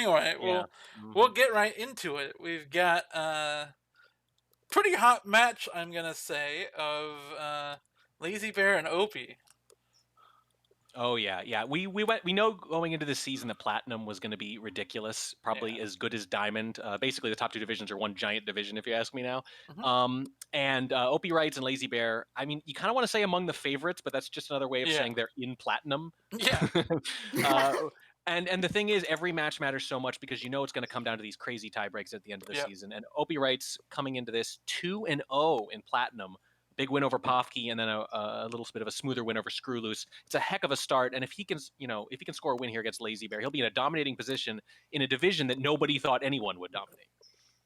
Anyway, Yeah. we'll get right into it. We've got pretty hot match, I'm gonna say, of Lazybear and Opie. Oh yeah. We know going into this season that Platinum was going to be ridiculous, probably as good as Diamond. Basically, the top two divisions are one giant division, if you ask me now. Mm-hmm. And OpiWrites and Lazybear. I mean, you kind of want to say among the favorites, but that's just another way of saying they're in Platinum. Yeah. And the thing is, every match matters so much because you know it's going to come down to these crazy tie breaks at the end of the season. And OpiWrites coming into this 2-0 in Platinum. Big win over Pofke, and then a little bit of a smoother win over Screwloose. It's a heck of a start, and if he can score a win here against Lazybear, he'll be in a dominating position in a division that nobody thought anyone would dominate.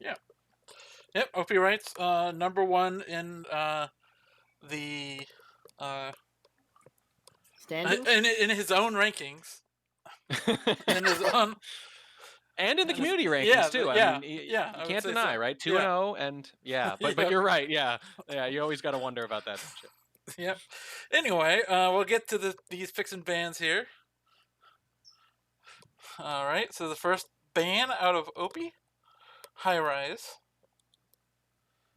Yeah. Yep. OpiWrites, number one in the standings in his own rankings, in his own. And in the community rankings too. I mean, you can't deny, so. right? 2-0, and but you're right. Yeah. You always got to wonder about that shit. Yep. Anyway, we'll get to these picks and bans here. All right. So the first ban out of Opie, High Rise.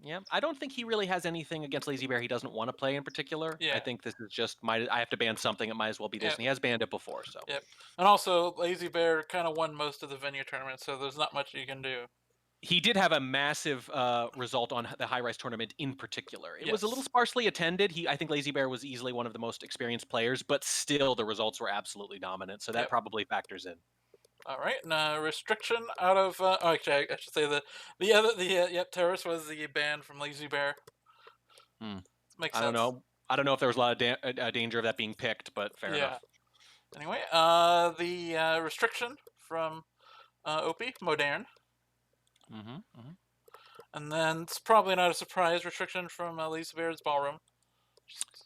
Yeah, I don't think he really has anything against Lazybear he doesn't want to play in particular. Yeah. I think this is just I have to ban something. It might as well be this, and he has banned it before. So. Yep. And also, Lazybear kind of won most of the venue tournament, so there's not much you can do. He did have a massive result on the High Rise tournament in particular. It was a little sparsely attended. I think Lazybear was easily one of the most experienced players, but still the results were absolutely dominant. So that probably factors in. All right, and restriction out of. Actually, I should say Terrace was the ban from Lazybear. Makes sense. I don't know. I don't know if there was a lot of danger of that being picked, but fair enough. Anyway, the restriction from Opie, Modern. And then it's probably not a surprise restriction from Lazybear's Ballroom.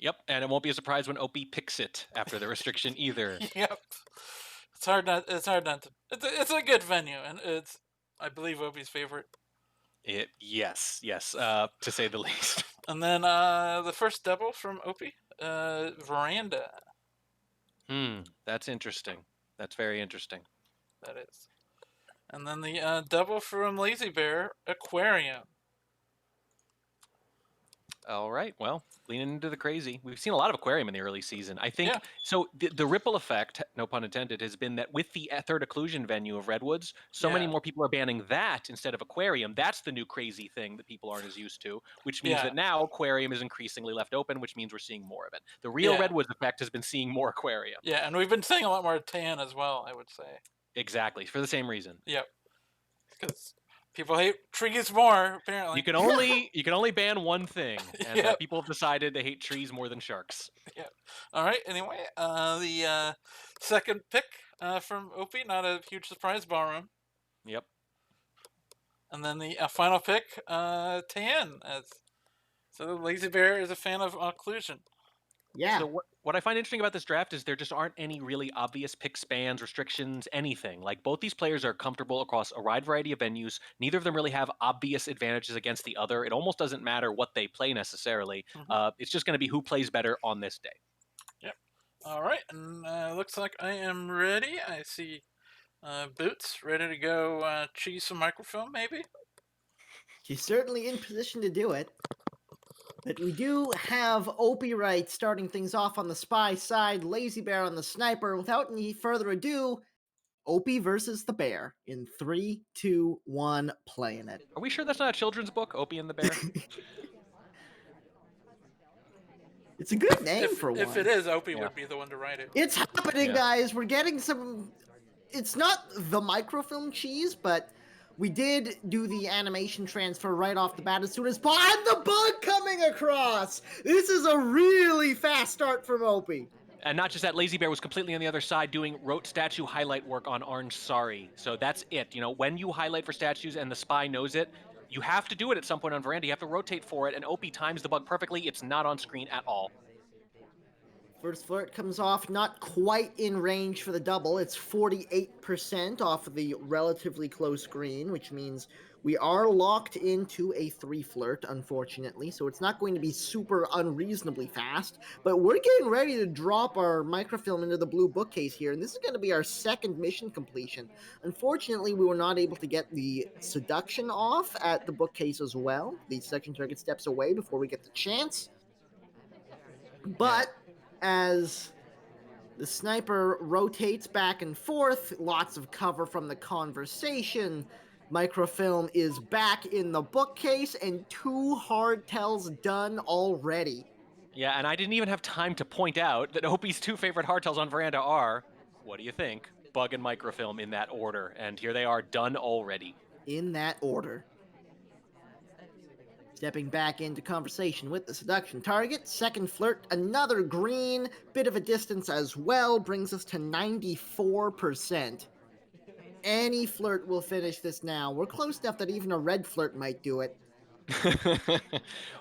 Yep, and it won't be a surprise when Opie picks it after the restriction either. Yep. It's hard not to. It's a good venue, and it's, I believe, Opie's favorite. Yes, to say the least. And then the first double from Opie, Veranda. That's interesting. That's very interesting. That is. And then the double from Lazybear, Aquarium. All right, well, leaning into the crazy. We've seen a lot of Aquarium in the early season. I think, so the ripple effect, no pun intended, has been that with the third occlusion venue of Redwoods, so many more people are banning that instead of Aquarium. That's the new crazy thing that people aren't as used to, which means that now Aquarium is increasingly left open, which means we're seeing more of it. The real Redwoods effect has been seeing more Aquarium. Yeah, and we've been seeing a lot more tan as well, I would say. Exactly, for the same reason. Yep. Because people hate trees more, apparently. You can only ban one thing, and people have decided they hate trees more than sharks. Yeah. All right. Anyway, the second pick from Opie, not a huge surprise, Ballroom. Yep. And then the final pick, Tan. So Lazybear is a fan of occlusion. Yeah. So what I find interesting about this draft is there just aren't any really obvious pick spans, restrictions, anything. Like, both these players are comfortable across a wide variety of venues. Neither of them really have obvious advantages against the other. It almost doesn't matter what they play necessarily. It's just going to be who plays better on this day. Yep. All right. And looks like I am ready. I see Boots ready to go cheese some microfilm, maybe? She's certainly in position to do it. But we do have OpiWrites starting things off on the spy side, Lazybear on the sniper. Without any further ado, Opie versus the bear in 3, 2, 1, playing it. Are we sure that's not a children's book, Opie and the Bear? It's a good name for one. If it is, Opie would be the one to write it. It's happening, guys. We're getting some... It's not the microfilm cheese, but... We did do the animation transfer right off the bat as soon as... And the bug coming across! This is a really fast start from Opie. And not just that, Lazybear was completely on the other side doing rote statue highlight work on Orange Sorry. So that's it. You know, when you highlight for statues and the spy knows it, you have to do it at some point on Veranda. You have to rotate for it, and Opie times the bug perfectly. It's not on screen at all. First flirt comes off not quite in range for the double. It's 48% off of the relatively close green, which means we are locked into a 3 flirt, unfortunately. So it's not going to be super unreasonably fast. But we're getting ready to drop our microfilm into the blue bookcase here. And this is going to be our second mission completion. Unfortunately, we were not able to get the seduction off at the bookcase as well. The seduction target steps away before we get the chance. But as the sniper rotates back and forth, lots of cover from the conversation, microfilm is back in the bookcase, and 2 hardtails done already. Yeah, and I didn't even have time to point out that Opie's 2 favorite hardtails on Veranda are, what do you think, Bug and Microfilm in that order. And here they are, done already. In that order. Stepping back into conversation with the seduction target, second flirt, another green, bit of a distance as well, brings us to 94%. Any flirt will finish this now. We're close enough that even a red flirt might do it.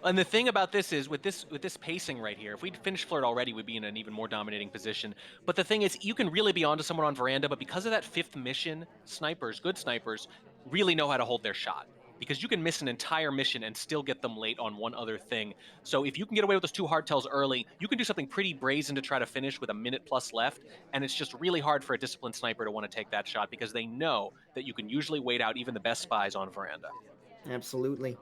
And the thing about this is, with this pacing right here, if we'd finished flirt already, we'd be in an even more dominating position. But the thing is, you can really be onto someone on Veranda, but because of that 5th mission, snipers, good snipers, really know how to hold their shot. Because you can miss an entire mission and still get them late on one other thing. So if you can get away with those 2 hardtails early, you can do something pretty brazen to try to finish with a minute plus left, and it's just really hard for a disciplined sniper to want to take that shot because they know that you can usually wait out even the best spies on Veranda. Absolutely.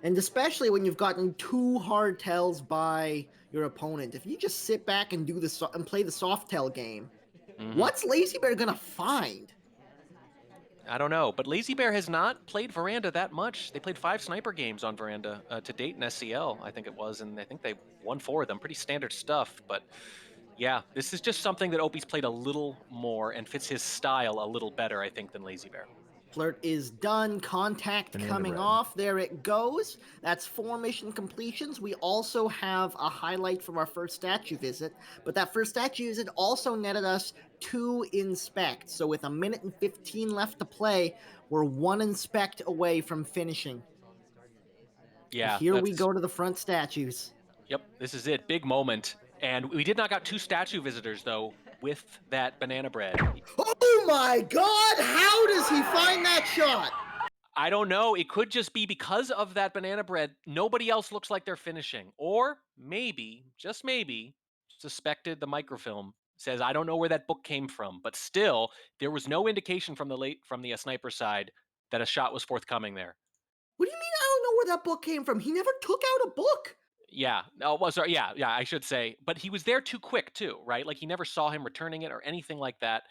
And especially when you've gotten 2 hardtails by your opponent. If you just sit back and and play the softtail game, what's Lazybear gonna find? I don't know, but Lazybear has not played Veranda that much. They played 5 sniper games on Veranda to date in SCL, I think it was, and I think they won 4 of them. Pretty standard stuff, but yeah, this is just something that Opie's played a little more and fits his style a little better, I think, than Lazybear. Flirt is done, contact coming off, there it goes. That's 4 mission completions. We also have a highlight from our first statue visit, but that first statue visit also netted us 2 inspect. So with a minute and 15 left to play, we're 1 inspect away from finishing. Yeah. And here we go to the front statues. Yep, this is it, big moment. And we did not got 2 statue visitors, though, with that banana bread. Oh my god, how does he find that shot? I don't know. It could just be because of that banana bread, nobody else looks like they're finishing. Or maybe, just maybe, suspected the microfilm says, I don't know where that book came from, but still, there was no indication from the sniper side that a shot was forthcoming there. What do you mean I don't know where that book came from? He never took out a book. Yeah, no, well, sorry, yeah, I should say, but he was there too quick too, right? Like he never saw him returning it or anything like that.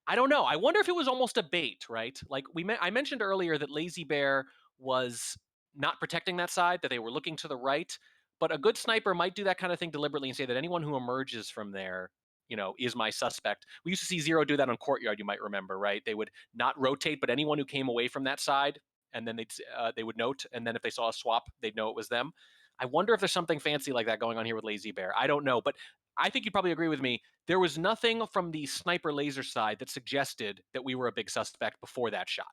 I don't know. I wonder if it was almost a bait, right? Like I mentioned earlier that Lazybear was not protecting that side, that they were looking to the right, but a good sniper might do that kind of thing deliberately and say that anyone who emerges from there, is my suspect. We used to see Zero do that on Courtyard, you might remember, right? They would not rotate, but anyone who came away from that side, and then they would note, and then if they saw a swap, they'd know it was them. I wonder if there's something fancy like that going on here with Lazybear. I don't know, but I think you'd probably agree with me. There was nothing from the sniper laser side that suggested that we were a big suspect before that shot.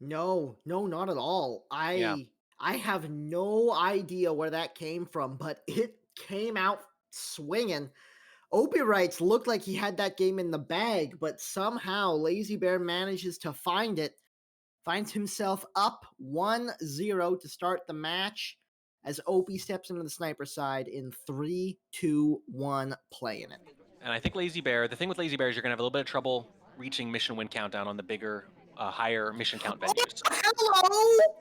No, not at all. Yeah. I have no idea where that came from, but it came out swinging. OpiWrites looked like he had that game in the bag, but somehow Lazybear manages to find it, finds himself up 1-0 to start the match as Opie steps into the sniper side in 3, 2, 1, playing it. And I think Lazybear, the thing with Lazybear is you're going to have a little bit of trouble reaching mission win countdown on the bigger, higher mission count venues. Hello!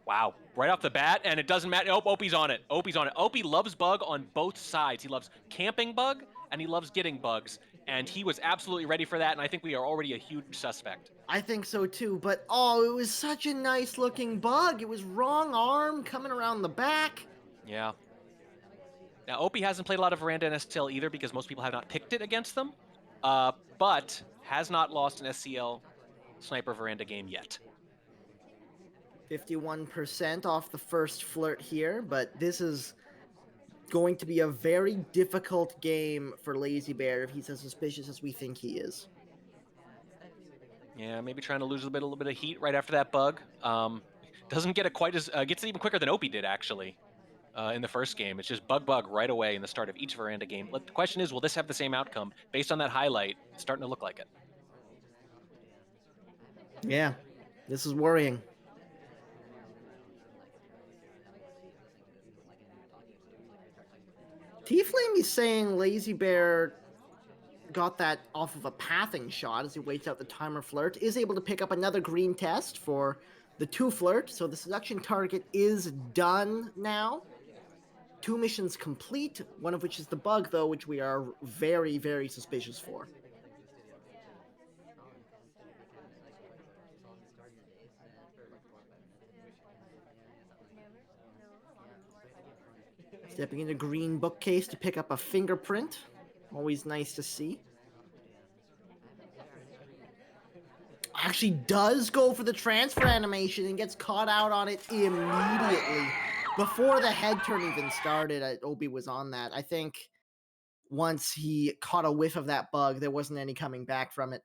Wow. Right off the bat, and it doesn't matter. Oh, Opie's on it. Opie loves Bug on both sides. He loves camping Bug, and he loves getting bugs. And he was absolutely ready for that, and I think we are already a huge suspect. I think so too, but it was such a nice looking bug. It was wrong arm coming around the back. Yeah. Now, Opie hasn't played a lot of Veranda and STL either because most people have not picked it against them, but has not lost an SCL Sniper Veranda game yet. 51% off the first flirt here, but this is going to be a very difficult game for Lazybear if he's as suspicious as we think he is. Yeah, maybe trying to lose a little bit of heat right after that bug. Doesn't get it quite as gets it even quicker than Opie did actually. in the first game. It's just bug right away in the start of each Veranda game. The question is, will this have the same outcome? Based on that highlight, it's starting to look like it. Yeah, this is worrying. T-Flame is saying Lazybear got that off of a pathing shot as he waits out the timer flirt, is able to pick up another green test for the 2 flirt, so the seduction target is done now. 2 missions complete, one of which is the bug, though, which we are very, very suspicious for. Stepping into green bookcase to pick up a fingerprint. Always nice to see. Actually does go for the transfer animation and gets caught out on it immediately. Before the head turn even started, Obi was on that. I think once he caught a whiff of that bug, there wasn't any coming back from it.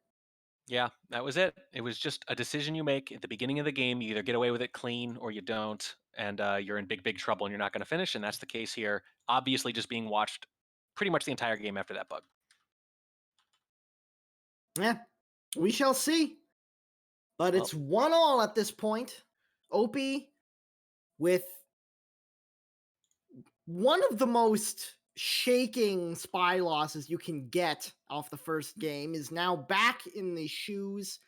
Yeah, that was it. It was just a decision you make at the beginning of the game. You either get away with it clean or you don't, and you're in big trouble and you're not going to finish, and that's the case here. Obviously just being watched pretty much the entire game after that bug. Yeah, we shall see. But it's 1-1 at this point. Opie with one of the most shaking spy losses you can get off the first game is now back in the shoes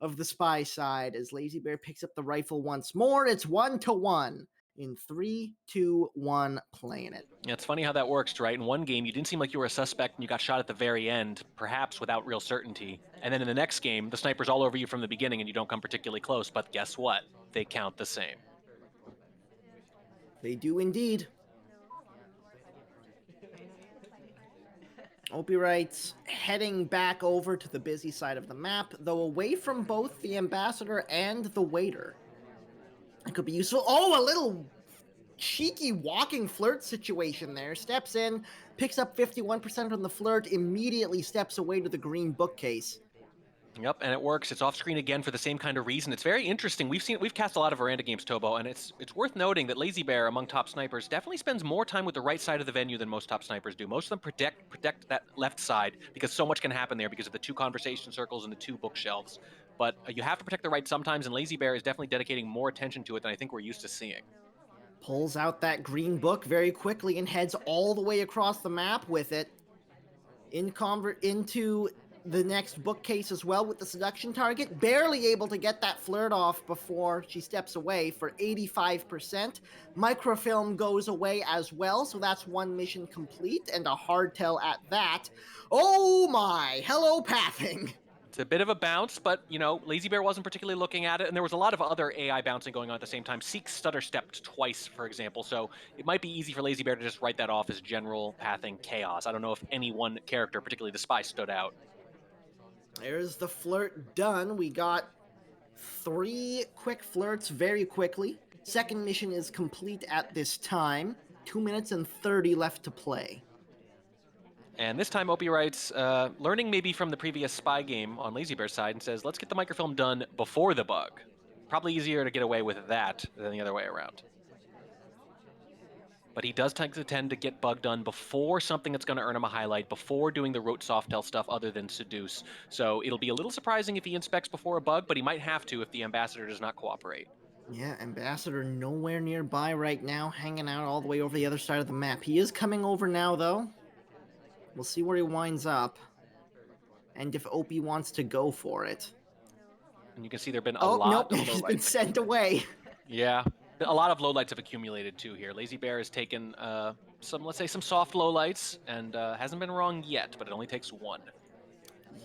of the spy side as Lazybear picks up the rifle once more. It's 1-1 in 3, 2, 1, playing it. Yeah, it's funny how that works, right? In one game, you didn't seem like you were a suspect and you got shot at the very end, perhaps without real certainty. And then in the next game, the sniper's all over you from the beginning and you don't come particularly close. But guess what? They count the same. They do indeed. OpiWrites heading back over to the busy side of the map, though away from both the ambassador and the waiter. It could be useful. Oh, a little cheeky walking flirt situation there. Steps in, picks up 51% on the flirt, immediately steps away to the green bookcase. Yep, and it works. It's off screen again for the same kind of reason. It's very interesting. We've cast a lot of Veranda games, Tobo, and it's worth noting that Lazybear, among top snipers, definitely spends more time with the right side of the venue than most top snipers do. Most of them protect that left side because so much can happen there because of the 2 conversation circles and the 2 bookshelves. But you have to protect the right sometimes, and Lazybear is definitely dedicating more attention to it than I think we're used to seeing. Pulls out that green book very quickly and heads all the way across the map with it. Into the next bookcase as well with the seduction target. Barely able to get that flirt off before she steps away for 85%. Microfilm goes away as well, so that's 1 mission complete and a hard tell at that. Oh my, hello pathing. It's a bit of a bounce, but, you know, Lazybear wasn't particularly looking at it, and there was a lot of other AI bouncing going on at the same time. Seek stutter stepped twice, for example, so it might be easy for Lazybear to just write that off as general pathing chaos. I don't know if any one character, particularly the spy, stood out. There's the flirt done. We got 3 quick flirts very quickly. Second mission is complete at this time. 2 minutes and 30 left to play. And this time, OpiWrites, learning maybe from the previous spy game on Lazybear's side, and says, let's get the microfilm done before the bug. Probably easier to get away with that than the other way around. But he does tend to get bug done before something that's going to earn him a highlight, before doing the rote softel stuff other than seduce. So it'll be a little surprising if he inspects before a bug, but he might have to if the ambassador does not cooperate. Yeah, ambassador nowhere nearby right now, hanging out all the way over the other side of the map. He is coming over now, though. We'll see where he winds up. And if Opie wants to go for it. And you can see there have been a lot of he's lowlights. been sent away. Yeah, a lot of lowlights have accumulated too here. Lazybear has taken some soft lowlights and hasn't been wrong yet, but it only takes 1.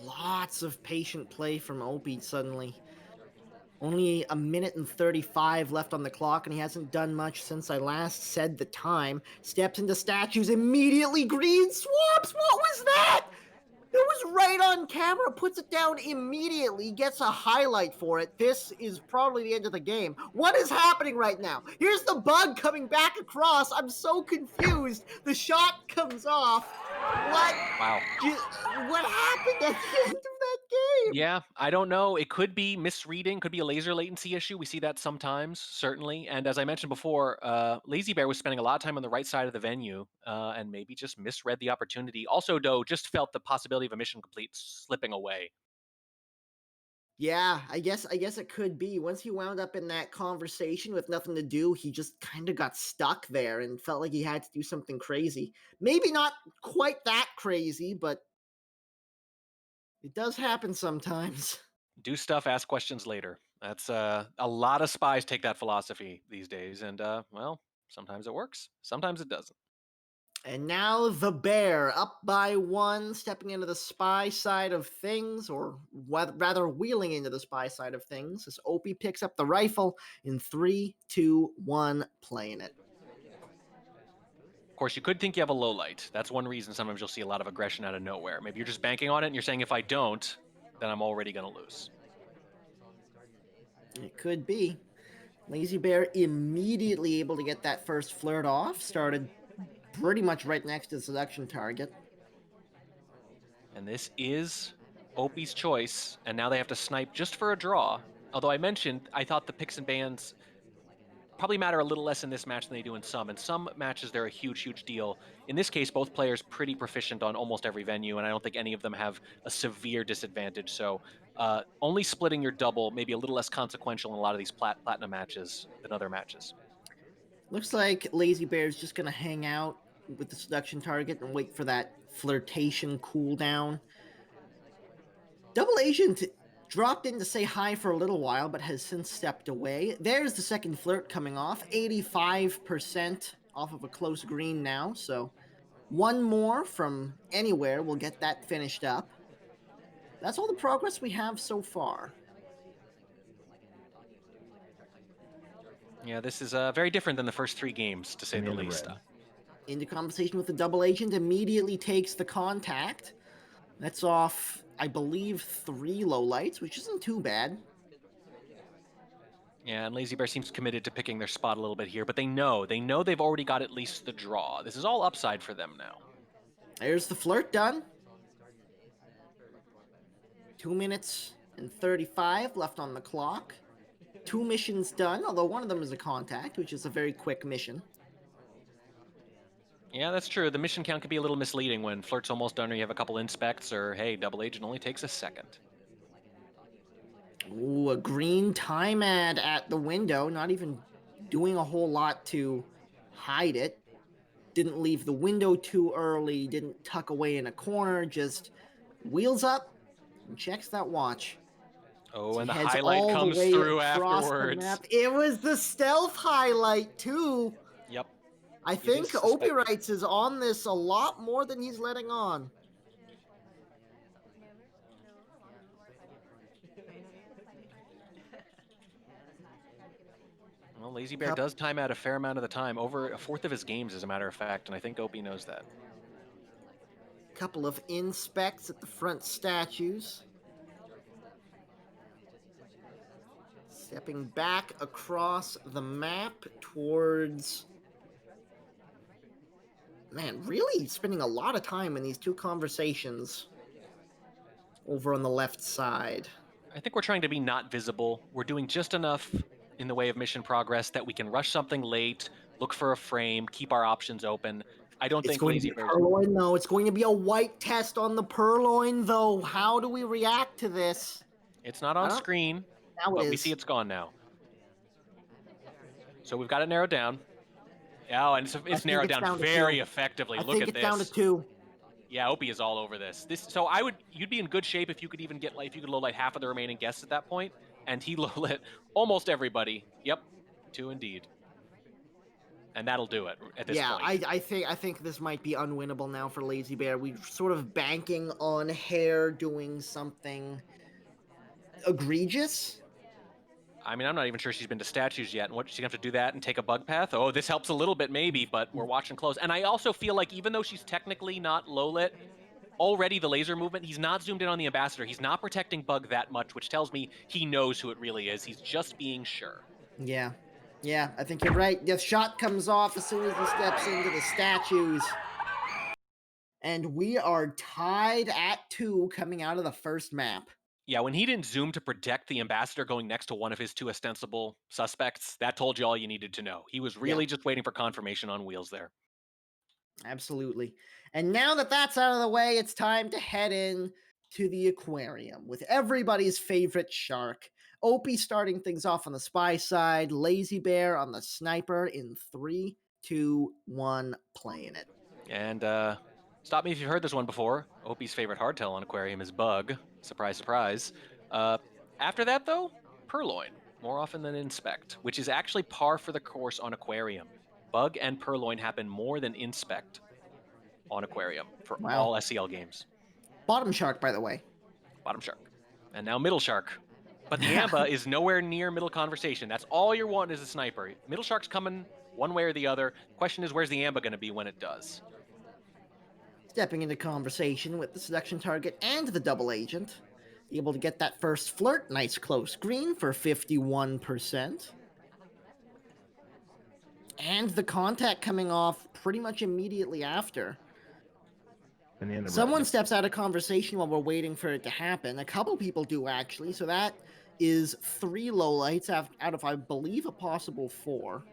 Lots of patient play from Opie suddenly. Only 1 minute and 35 left on the clock, and he hasn't done much since I last said the time. Steps into statues, immediately green swaps! What was that? It was right on camera, puts it down immediately, gets a highlight for it. This is probably the end of the game. What is happening right now? Here's the bug coming back across. I'm so confused. The shot comes off. What? Wow. What happened at the end of that game? Yeah, I don't know. It could be misreading, could be a laser latency issue. We see that sometimes, certainly. And as I mentioned before, Lazybear was spending a lot of time on the right side of the venue and maybe just misread the opportunity. Also, though, just felt the possibility of a mission complete slipping away. Yeah, I guess it could be. Once he wound up in that conversation with nothing to do, he just kind of got stuck there and felt like he had to do something crazy. Maybe not quite that crazy, but it does happen sometimes. Do stuff, ask questions later. That's a lot of spies take that philosophy these days. And, well, sometimes it works, sometimes it doesn't. And now the bear, up by 1, stepping into the spy side of things, or rather wheeling into the spy side of things, as Opie picks up the rifle in 3, 2, 1, playing it. Of course, you could think you have a low light. That's one reason sometimes you'll see a lot of aggression out of nowhere. Maybe you're just banking on it and you're saying, if I don't, then I'm already going to lose. It could be. Lazybear immediately able to get that first flirt off, started pretty much right next to the seduction target. And this is Opie's choice, and now they have to snipe just for a draw. Although I mentioned, I thought the picks and bans probably matter a little less in this match than they do in some. In some matches, they're a huge, huge deal. In this case, both players pretty proficient on almost every venue, and I don't think any of them have a severe disadvantage. So only splitting your double may be a little less consequential in a lot of these platinum matches than other matches. Looks like Lazybear is just going to hang out with the seduction target and wait for that flirtation cooldown. Double Agent dropped in to say hi for a little while, but has since stepped away. There's the second flirt coming off, 85% off of a close green now, so one more from anywhere will get that finished up. That's all the progress we have so far. Yeah, this is very different than the first 3 games, to say the least. Into conversation with the Double Agent, immediately takes the contact. That's off, I believe, 3 low lights, which isn't too bad. Yeah, and Lazybear seems committed to picking their spot a little bit here, but they know they've already got at least the draw. This is all upside for them now. There's the flirt done. 2 minutes and 35 left on the clock. 2 missions done, although one of them is a contact, which is a very quick mission. Yeah, that's true. The mission count can be a little misleading when flirt's almost done or you have a couple inspects, or hey, Double Agent only takes a second. Ooh, a green time ad at the window, not even doing a whole lot to hide it. Didn't leave the window too early, didn't tuck away in a corner, just wheels up and checks that watch. Oh, and the Heads highlight all comes the way through across the afterwards. map. It was the stealth highlight too. Yep. I think OpiWrites is on this a lot more than he's letting on. Well, Lazybear does time out a fair amount of the time, over a fourth of his games, as a matter of fact, and I think Opie knows that. Couple of inspects at the front statues. Stepping back across the map towards... Man, really spending a lot of time in these 2 conversations over on the left side. I think we're trying to be not visible. We're doing just enough in the way of mission progress that we can rush something late, look for a frame, keep our options open. I don't think Lazybear... Purloin, though. It's going to be a white test on the purloin, though. How do we react to this? It's not on screen, but we see it's gone now. So we've got it narrowed down. Oh, and it's narrowed down very effectively. Look at this. I think it's down to 2. Yeah, Opie is all over this. So you'd be in good shape if you could even get, like, if you could low light half of the remaining guests at that point, and he low lit almost everybody. Yep, 2 indeed. And that'll do it at this point. Yeah, I think this might be unwinnable now for Lazybear. We're sort of banking on Hare doing something egregious. I mean, I'm not even sure she's been to statues yet. And what, she's going to have to do that and take a bug path? Oh, this helps a little bit maybe, but we're watching close. And I also feel like even though she's technically not low-lit, already the laser movement, he's not zoomed in on the ambassador. He's not protecting Bug that much, which tells me he knows who it really is. He's just being sure. Yeah. Yeah, I think you're right. The shot comes off as soon as he steps into the statues. And we are tied at 2 coming out of the first map. Yeah, when he didn't zoom to protect the ambassador going next to one of his 2 ostensible suspects, that told you all you needed to know. He was really just waiting for confirmation on wheels there. Absolutely. And now that that's out of the way, it's time to head in to the aquarium with everybody's favorite shark. Opie starting things off on the spy side, Lazybear on the sniper in 3, 2, 1, playing it. And stop me if you've heard this one before. Opie's favorite hardtail on Aquarium is Bug. Surprise, surprise. After that, though, Purloin, more often than Inspect, which is actually par for the course on Aquarium. Bug and Purloin happen more than Inspect on Aquarium for all SCL games. Bottom shark, by the way. Bottom shark. And now middle shark. But the Amba is nowhere near middle conversation. That's all you're wanting as a sniper. Middle shark's coming one way or the other. Question is, where's the Amba going to be when it does? Stepping into conversation with the seduction target and the double agent. Able to get that first flirt. Nice close green for 51%. And the contact coming off pretty much immediately after. Someone steps out of conversation while we're waiting for it to happen. A couple people do, actually. So that is 3 lowlights out of, I believe, a possible 4.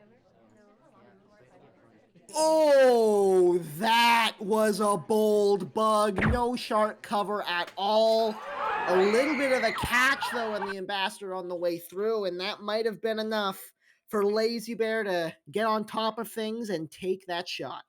Oh, that was a bold bug. No shark cover at all. A little bit of a catch, though, in the ambassador on the way through, and that might have been enough for Lazybear to get on top of things and take that shot.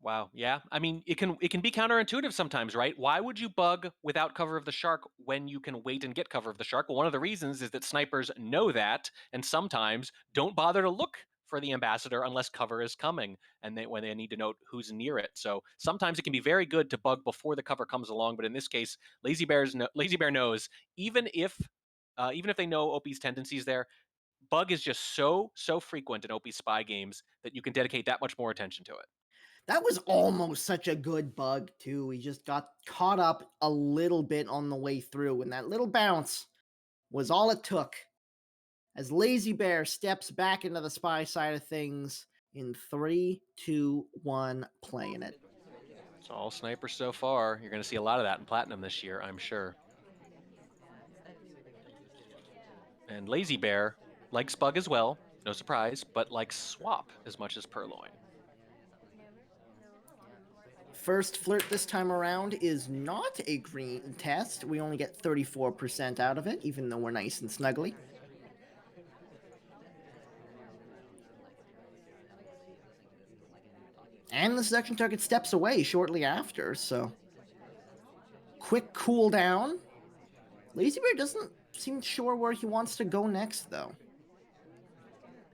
Wow, yeah. I mean, it can be counterintuitive sometimes, right? Why would you bug without cover of the shark when you can wait and get cover of the shark? Well, one of the reasons is that snipers know that and sometimes don't bother to look for the ambassador unless cover is coming and when they need to know who's near it. So sometimes it can be very good to bug before the cover comes along, but in this case, Lazybear knows even if they know Opie's tendencies there, bug is just so frequent in Opie's spy games that you can dedicate that much more attention to it. That was almost such a good bug, too. He just got caught up a little bit on the way through, and that little bounce was all it took. As Lazybear steps back into the spy side of things in 3, 2, 1, playing it. It's all snipers so far. You're going to see a lot of that in Platinum this year, I'm sure. And Lazybear likes Bug as well, no surprise, but likes Swap as much as Purloin. First flirt this time around is not a green test. We only get 34% out of it, even though we're nice and snuggly. And the seduction target steps away shortly after, so... Quick cooldown. Lazybear doesn't seem sure where he wants to go next, though.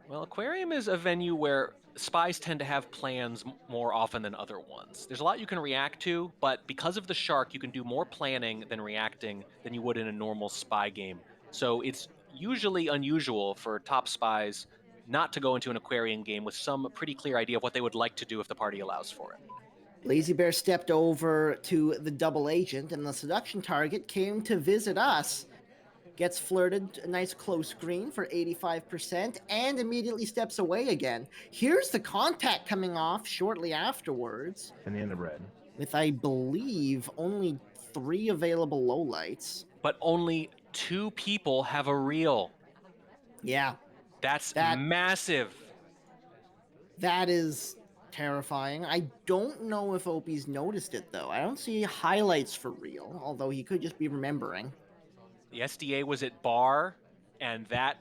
Well, Aquarium is a venue where spies tend to have plans more often than other ones. There's a lot you can react to, but because of the shark, you can do more planning than reacting than you would in a normal spy game. So it's usually unusual for top spies not to go into an Aquarium game with some pretty clear idea of what they would like to do if the party allows for it. Lazybear stepped over to the double agent, and the seduction target came to visit us. Gets flirted, a nice close green for 85%, and immediately steps away again. Here's the contact coming off shortly afterwards. And the end of red. With, I believe, only 3 available lowlights. But only 2 people have a reel. Yeah. That's massive. That is terrifying. I don't know if Opie's noticed it, though. I don't see highlights for real, although he could just be remembering. The SDA was at bar, and that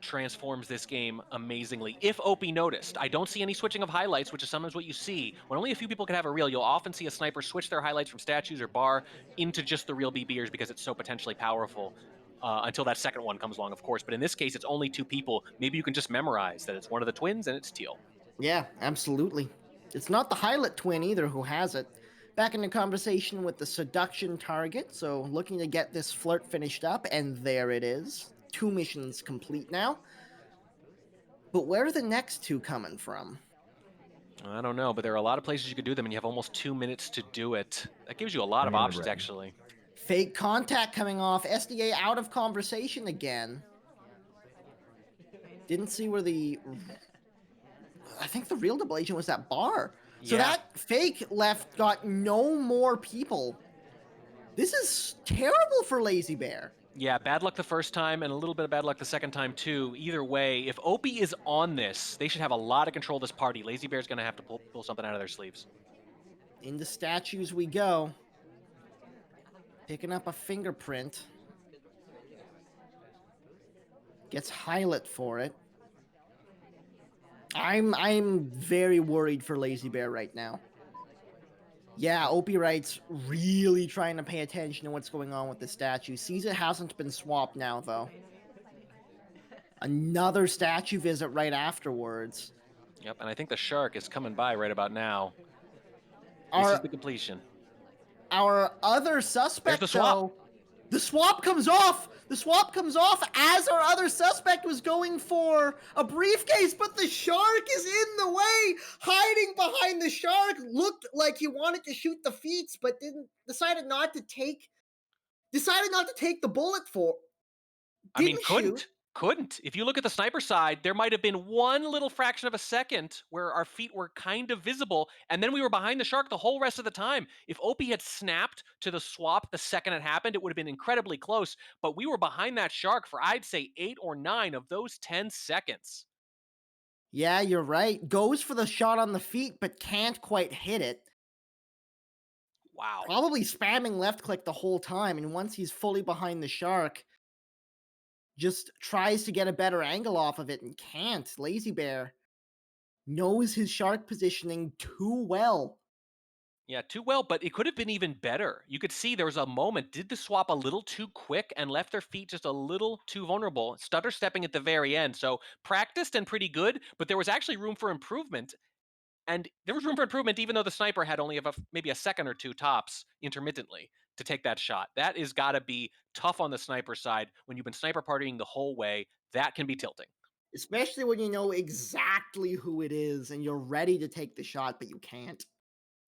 transforms this game amazingly. If Opie noticed, I don't see any switching of highlights, which is sometimes what you see. When only a few people can have a reel, you'll often see a sniper switch their highlights from statues or bar into just the real BBers because it's so potentially powerful. Until that second one comes along, of course. But in this case, it's only 2 people. Maybe you can just memorize that it's one of the twins and it's teal. Yeah, absolutely. It's not the highlight twin either who has it. Back in the conversation with the seduction target, so looking to get this flirt finished up, and there it is. 2 missions complete now. But where are the next 2 coming from? I don't know, but there are a lot of places you could do them, and you have almost 2 minutes to do it. That gives you a lot of options, actually. Fake contact coming off. SDA out of conversation again. Didn't see where the... I think the real double agent was that bar. So Yeah. that fake left got no more people. This is terrible for Lazybear. Yeah, bad luck the first time and a little bit of bad luck the second time too. Either way, if Opie is on this, they should have a lot of control of this party. Lazybear's going to have to pull something out of their sleeves. Into statues we go. Picking up a fingerprint. Gets Hylet for it. I'm very worried for Lazybear right now. Yeah, OpiWrites really trying to pay attention to what's going on with the statue. Sees it hasn't been swapped now, though. Another statue visit right afterwards. Yep, and I think the shark is coming by right about now. This is the completion. Our other suspect, There's the swap. though, the swap comes off. The swap comes off as our other suspect was going for a briefcase, but the shark is in the way, hiding behind the shark. Looked like he wanted to shoot the feet, but decided not to take the bullet for. I mean, Shoot. couldn't. If you look at the sniper side, there might have been one little fraction of a second where our feet were kind of visible, and then we were behind the shark the whole rest of the time. If Opie had snapped to the swap the second it happened, it would have been incredibly close, but we were behind that shark for, I'd say, 8 or 9 of those 10 seconds. Yeah, you're right. Goes for the shot on the feet, but can't quite hit it. Wow. Probably spamming left click the whole time, and once he's fully behind the shark, just tries to get a better angle off of it and can't. Lazybear knows his shark positioning too well. Yeah, too well, but it could have been even better. You could see there was a moment, did the swap a little too quick and left their feet just a little too vulnerable, stutter stepping at the very end. So practiced and pretty good, but there was actually room for improvement. And there was room for improvement even though the sniper had only maybe a second or two tops intermittently to take that shot. That is got to be tough on the sniper side when you've been sniper partying the whole way. That can be tilting. Especially when you know exactly who it is and you're ready to take the shot, but you can't.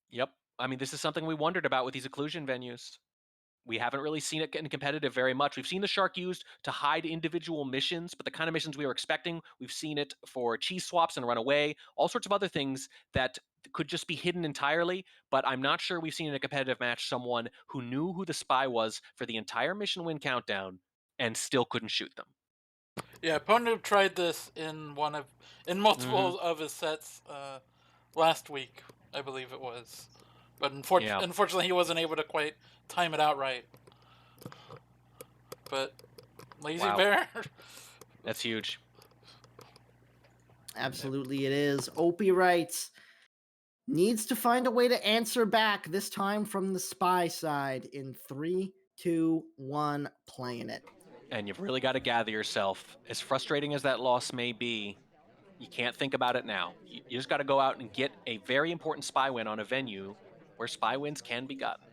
Yep. I mean, this is something we wondered about with these occlusion venues. We haven't really seen it in competitive very much. We've seen the shark used to hide individual missions, but the kind of missions we were expecting, we've seen it for cheese swaps and runaway, all sorts of other things that could just be hidden entirely, but I'm not sure we've seen in a competitive match someone who knew who the spy was for the entire mission win countdown and still couldn't shoot them. Yeah, opponent tried this in multiple of his sets last week, I believe it was. But unfortunately, he wasn't able to quite time it out right. But Lazybear, that's huge. Absolutely, it is. OpiWrites needs to find a way to answer back, this time from the spy side, in 3, 2, 1, playing it. And you've really got to gather yourself. As frustrating as that loss may be, you can't think about it now. You just got to go out and get a very important spy win on a venue where spy wins can be gotten.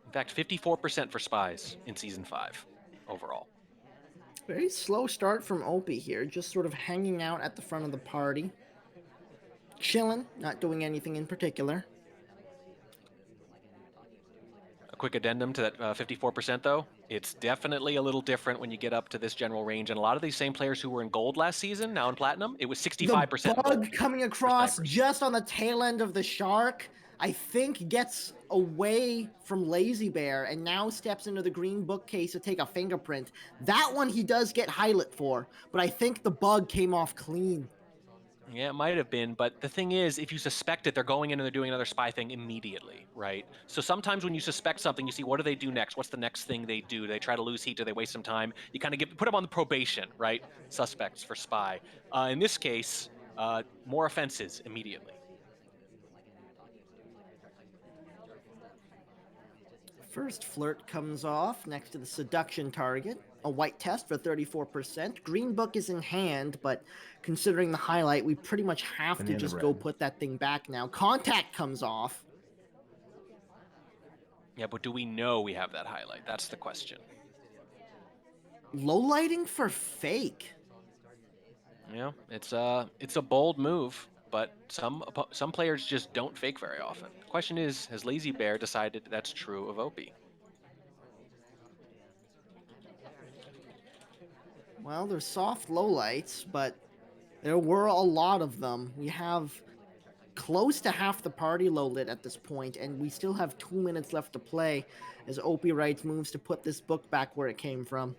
In fact, 54% for spies in Season 5 overall. Very slow start from Opie here, just sort of hanging out at the front of the party. Chilling, not doing anything in particular. A quick addendum to that 54% though. It's definitely a little different when you get up to this general range. And a lot of these same players who were in gold last season, now in platinum, it was 65%. The bug coming across just on the tail end of the shark, I think gets away from Lazybear and now steps into the green bookcase to take a fingerprint. That one he does get highlight for, but I think the bug came off clean. Yeah, it might have been, but the thing is, if you suspect it, they're going in and they're doing another spy thing immediately, right? So sometimes when you suspect something, you see, what do they do next? What's the next thing they do? Do they try to lose heat? Do they waste some time? You kind of put them on the probation, right? Suspects for spy. In this case, more offenses immediately. First flirt comes off next to the seduction target. A white test for 34%. Green book is in hand, but considering the highlight, we pretty much have to just go put that thing back now. Contact comes off. Yeah, but do we know we have that highlight? That's the question. Low lighting for fake. Yeah, it's a bold move, but some players just don't fake very often. The question is, has Lazybear decided that's true of Opie? Well, there's soft lowlights, but There were a lot of them. We have close to half the party low lit at this point, and we still have 2 minutes left to play as OpiWrites moves to put this book back where it came from.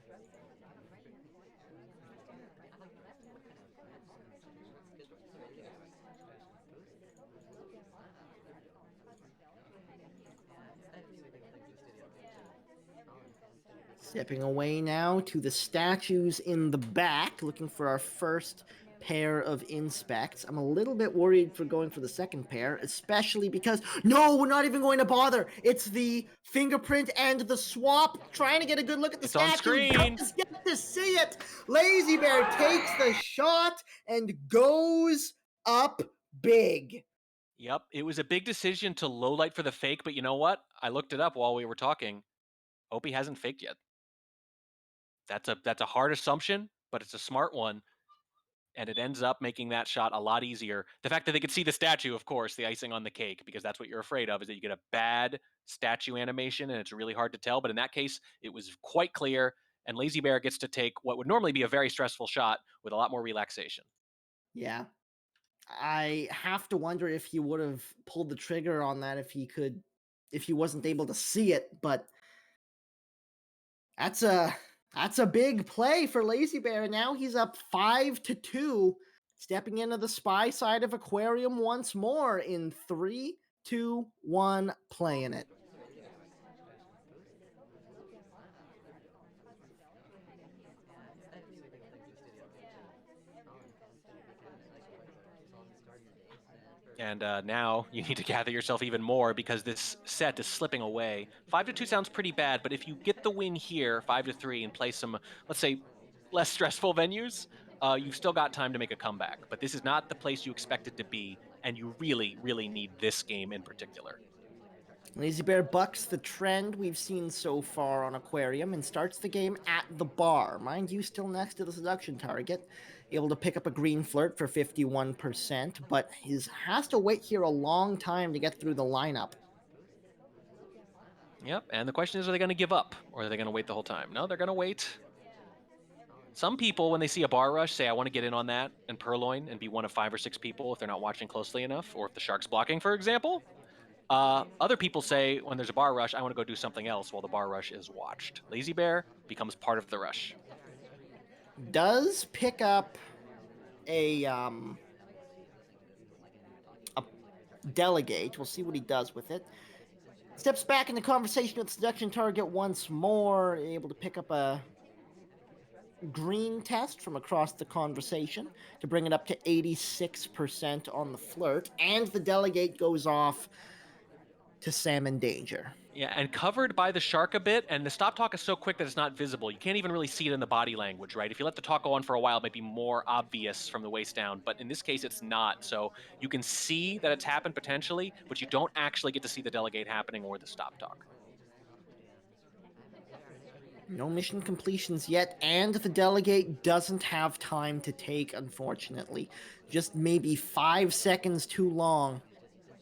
Stepping away now to the statues in the back, looking for our first pair of inspects. I'm a little bit worried for going for the second pair, especially because, no, we're not even going to bother. It's the fingerprint and the swap, trying to get a good look at the statue. On screen. Does get to see it. Lazybear takes the shot and goes up big. Yep, it was a big decision to low light for the fake, but you know what? I looked it up while we were talking. Opie hasn't faked yet. That's a hard assumption, but it's a smart one, and it ends up making that shot a lot easier. The fact that they could see the statue, of course, the icing on the cake, because that's what you're afraid of, is that you get a bad statue animation, and it's really hard to tell. But in that case, it was quite clear, and Lazybear gets to take what would normally be a very stressful shot with a lot more relaxation. Yeah. I have to wonder if he would have pulled the trigger on that if he wasn't able to see it, but that's a big play for Lazybear. Now he's up 5-2, stepping into the spy side of Aquarium once more in 3, 2, 1, playing it. And now you need to gather yourself even more because this set is slipping away. 5-2 sounds pretty bad, but if you get the win here, 5-3, and play some, let's say, less stressful venues, you've still got time to make a comeback. But this is not the place you expect it to be, and you really, really need this game in particular. Lazybear bucks the trend we've seen so far on Aquarium and starts the game at the bar. Mind you, still next to the seduction target. Able to pick up a green flirt for 51%, but has to wait here a long time to get through the lineup. Yep, and the question is, are they going to give up, or are they going to wait the whole time? No, they're going to wait. Some people, when they see a bar rush, say, I want to get in on that and purloin and be one of 5 or 6 people if they're not watching closely enough, or if the shark's blocking, for example. Other people say, when there's a bar rush, I want to go do something else while the bar rush is watched. Lazybear becomes part of the rush. Does pick up a delegate. We'll see what he does with it. Steps back in the conversation with the seduction target once more, able to pick up a green test from across the conversation to bring it up to 86% on the flirt, and the delegate goes off to Salmon Danger. Yeah, and covered by the shark a bit, and the stop talk is so quick that it's not visible. You can't even really see it in the body language, right? If you let the talk go on for a while, it might be more obvious from the waist down, but in this case, it's not. So you can see that it's happened potentially, but you don't actually get to see the delegate happening or the stop talk. No mission completions yet, and the delegate doesn't have time to take, unfortunately. Just maybe 5 seconds too long.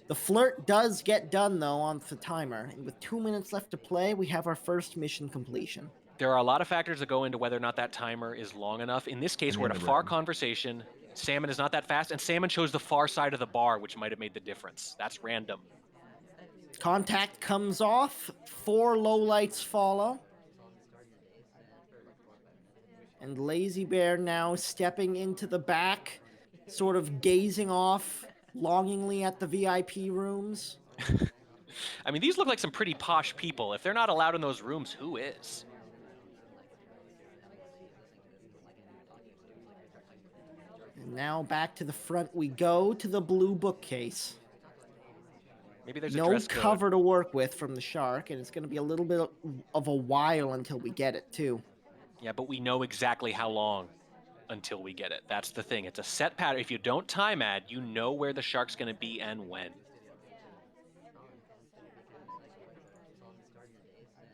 The flirt does get done, though, on the timer, and with 2 minutes left to play, we have our first mission completion. There are a lot of factors that go into whether or not that timer is long enough. In this case, we're at a far conversation. Salmon is not that fast, and Salmon chose the far side of the bar, which might have made the difference. That's random. Contact comes off, 4 lowlights follow. And Lazybear now stepping into the back, sort of gazing off longingly at the VIP rooms. I mean, these look like some pretty posh people. If they're not allowed in those rooms, who is? And now back to the front we go, to the blue bookcase. Maybe there's no cover to work with from the shark, and it's going to be a little bit of a while until we get it, too. Yeah, but we know exactly how long until we get it. That's the thing. It's a set pattern. If you don't time add, you know where the shark's going to be and when.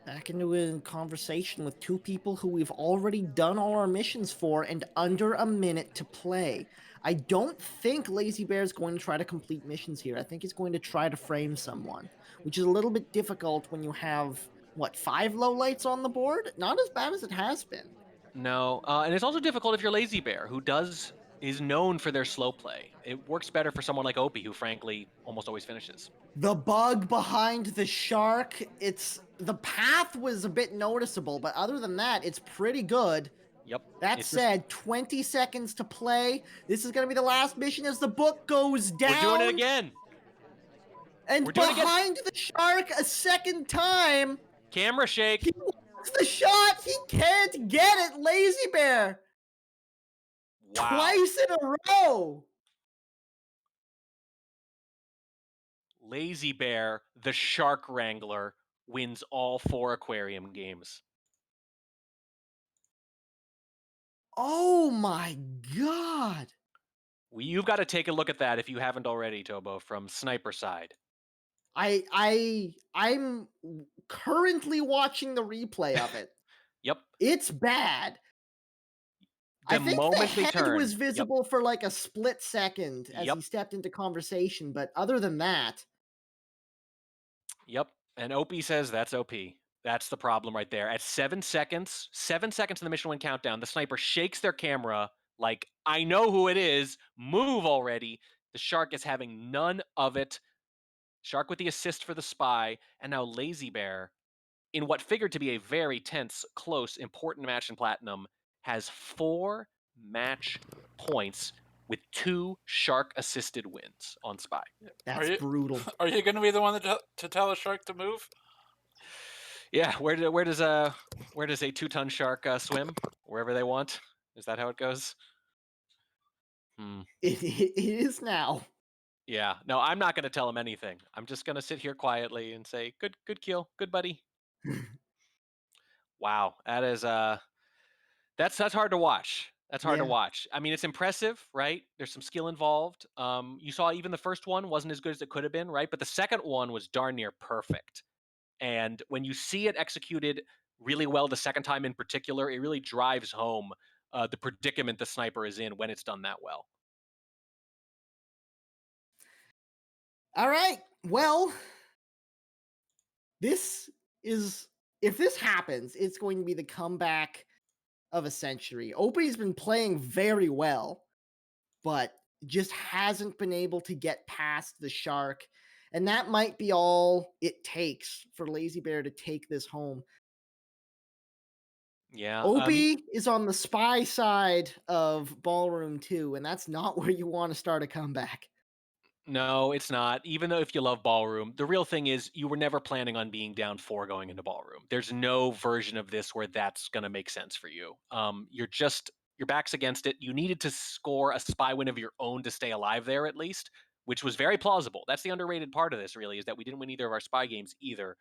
Back into a conversation with 2 people who we've already done all our missions for and under a minute to play. I don't think Lazybear is going to try to complete missions here. I think he's going to try to frame someone, which is a little bit difficult when you have, 5 lowlights on the board? Not as bad as it has been. No, and it's also difficult if you're Lazybear, who does is known for their slow play. It works better for someone like Opie, who frankly almost always finishes. The bug behind the shark, the path was a bit noticeable, but other than that, it's pretty good. Yep. That said, 20 seconds to play. This is going to be the last mission as the book goes down. We're doing it again. And behind the shark a second time. Camera shake. He wants the shot. He can't get it. Lazybear. Wow. Twice in a row. Lazybear, the shark wrangler, wins all 4 aquarium games. Oh my god. You've got to take a look at that if you haven't already, Tobo, from Sniper side. I'm currently watching the replay of it. Yep. It's bad. I think the head was visible for like a split second as he stepped into conversation, but other than that. Yep. And Opie says that's OP. That's the problem right there. At 7 seconds in the mission win countdown, the sniper shakes their camera like, I know who it is. Move already. The shark is having none of it. Shark with the assist for the spy. And now Lazybear, in what figured to be a very tense, close, important match in Platinum, has 4 match points with 2 shark-assisted wins on Spy. That's brutal. Are you going to be the one to tell a shark to move? Yeah, where does a 2-ton shark swim? Wherever they want? Is that how it goes? It is now. Yeah, no, I'm not going to tell him anything. I'm just going to sit here quietly and say, good kill, good buddy. Wow, that is that's hard to watch. That's hard to watch. I mean, it's impressive, right? There's some skill involved. You saw even the first one wasn't as good as it could have been, right? But the second one was darn near perfect. And when you see it executed really well the second time in particular, it really drives home the predicament the sniper is in when it's done that well. All right. Well, if this happens, it's going to be the comeback of a century. Opie's been playing very well, but just hasn't been able to get past the shark. And that might be all it takes for Lazybear to take this home. Yeah. Opie is on the spy side of Ballroom 2, and that's not where you want to start a comeback. No, it's not. Even though if you love Ballroom, the real thing is you were never planning on being down 4 going into Ballroom. There's no version of this where that's going to make sense for you. Your back's against it. You needed to score a spy win of your own to stay alive there at least, which was very plausible. That's the underrated part of this, really, is that we didn't win either of our spy games either.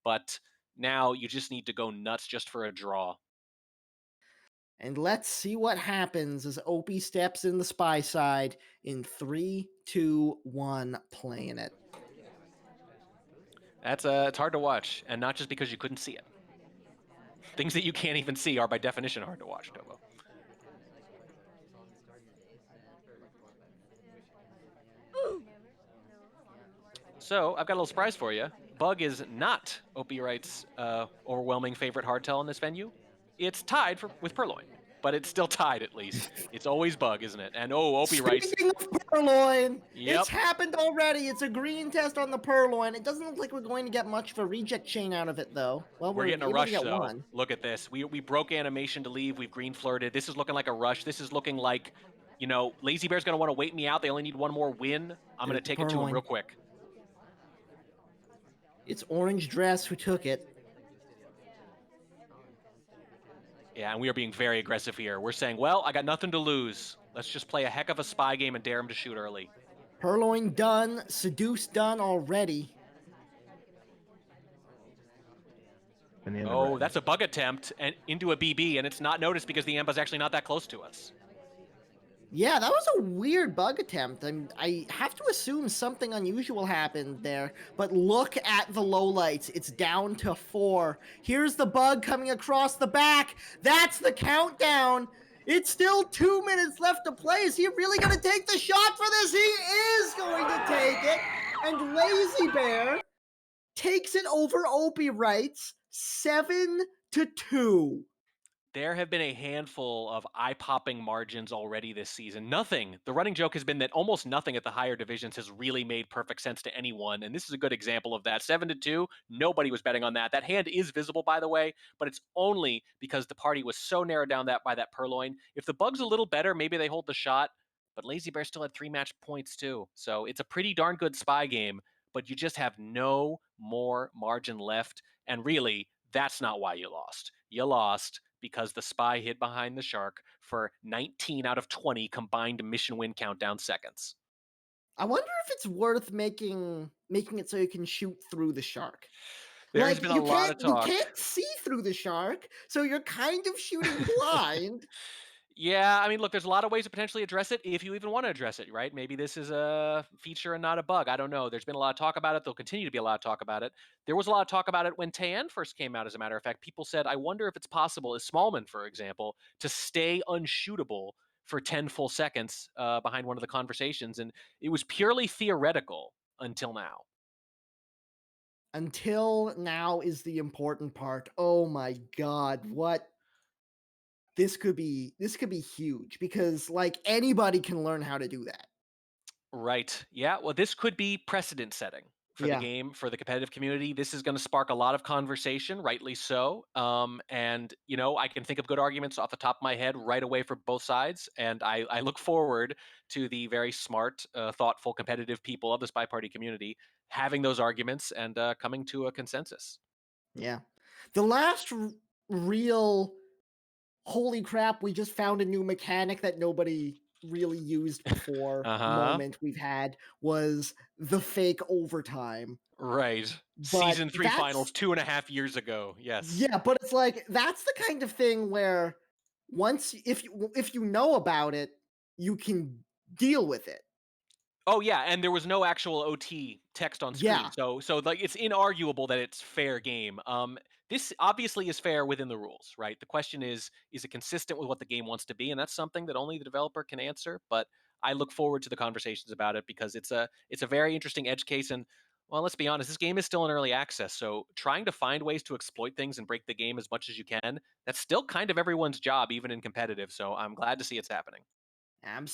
But now you just need to go nuts just for a draw. And let's see what happens as Opie steps in the spy side in 3, 2, 1, playing it. It's hard to watch, and not just because you couldn't see it. Things that you can't even see are by definition hard to watch, Tobo. So I've got a little surprise for you. Bug is not OpiWrites' overwhelming favorite hardtail in this venue. It's tied with Purloin, but it's still tied at least. It's always Bug, isn't it? And OpiWrites. Speaking of Purloin, it's happened already. It's a green test on the Purloin. It doesn't look like we're going to get much of a reject chain out of it, though. Well, we're getting a rush, though. Look at this. We broke animation to leave. We've green flirted. This is looking like a rush. This is looking like, Lazybear's going to want to wait me out. They only need one more win. I'm going to take it to him real quick. It's Orange Dress who took it. Yeah, and we are being very aggressive here. We're saying, well, I got nothing to lose. Let's just play a heck of a spy game and dare him to shoot early. Purloin done. Seduce done already. Oh, that's a bug attempt and into a BB, and it's not noticed because the Amba's actually not that close to us. Yeah, that was a weird bug attempt. I have to assume something unusual happened there, but look at the lowlights. It's down to 4. Here's the bug coming across the back. That's the countdown. It's still 2 minutes left to play. Is he really going to take the shot for this? He is going to take it. And Lazybear takes it over OpiWrites 7-2. There have been a handful of eye-popping margins already this season. Nothing. The running joke has been that almost nothing at the higher divisions has really made perfect sense to anyone, and this is a good example of that. 7-2, nobody was betting on that. That hand is visible, by the way, but it's only because the party was so narrowed down by that purloin. If the bug's a little better, maybe they hold the shot, but Lazybear still had 3 match points too. So it's a pretty darn good spy game, but you just have no more margin left, and really, that's not why you lost. You lost because the spy hid behind the shark for 19 out of 20 combined mission win countdown seconds. I wonder if it's worth making it so you can shoot through the shark. There's been a lot of talk. You can't see through the shark, so you're kind of shooting blind. Yeah, I mean, look, there's a lot of ways to potentially address it if you even want to address it, right? Maybe this is a feature and not a bug. I don't know. There's been a lot of talk about it. There'll continue to be a lot of talk about it. There was a lot of talk about it when Tayan first came out, as a matter of fact. People said, I wonder if it's possible, as Smallman, for example, to stay unshootable for 10 full seconds behind one of the conversations. And it was purely theoretical until now. Until now is the important part. Oh my god, what this could be huge, because like anybody can learn how to do that. Right. Yeah. Well, this could be precedent setting for the game, for the competitive community. This is going to spark a lot of conversation, rightly so. And, you know, I can think of good arguments off the top of my head right away for both sides. And I look forward to the very smart, thoughtful, competitive people of the SpyParty community having those arguments and coming to a consensus. Yeah. The last real holy crap, we just found a new mechanic that nobody really used before moment we've had was the fake overtime. Right. But Season 3 finals 2.5 years ago. Yes. Yeah, but it's like that's the kind of thing where once if you know about it, you can deal with it. Oh yeah, and there was no actual OT text on screen. Yeah. So like it's inarguable that it's fair game. This obviously is fair within the rules, right? The question is it consistent with what the game wants to be? And that's something that only the developer can answer, but I look forward to the conversations about it because it's a very interesting edge case. And well, let's be honest, this game is still in early access. So trying to find ways to exploit things and break the game as much as you can, that's still kind of everyone's job, even in competitive. So I'm glad to see it's happening. Absolutely.